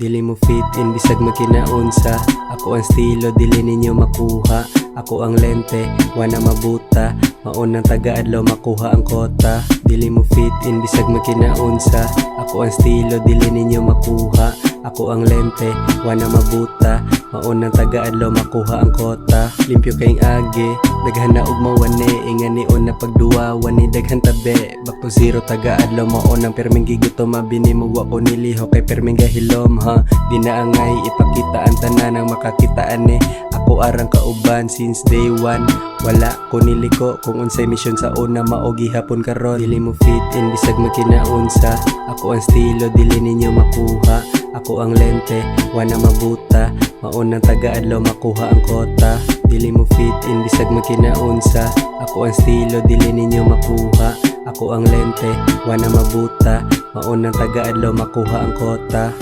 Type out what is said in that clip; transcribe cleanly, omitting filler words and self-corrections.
dili mo fit in bisag makinaunsa. Ako ang estilo dili ninyo makuha. Ako ang lente, wana mabuta. Maunang taga-adlaw makuha ang kota. Dili mo fit in bisag makinaunsa. Ako ang estilo dili ninyo makuha. Ako ang lente, wana mabuta. Maunang taga-adlaw makuha ang kota. Limpyo kayong agi, daghan na ug mawane. Ingan ni on na pagduwawan ni daghan tabi. Back to zero taga-adlaw maunang perming gigutom. Mabini mo wa ko niliho kay perming gahilom ha. Di na angay ipakita ang tanan ang makakitaan ni. Ako arang kauban since day one. Wala ko niliko kung unsay mission sa una maogi hapon karon. Dili mo fit in bisag makinaunsa. Ako ang estilo dili ninyo makuha. Ako ang lente, wana mabuta. Maunang taga-adlaw makuha ang kota. Dili mo fit in bisag makinaunsa. Ako ang estilo dili ninyo makuha. Ako ang lente, wana mabuta. Maunang taga-adlaw makuha ang kota.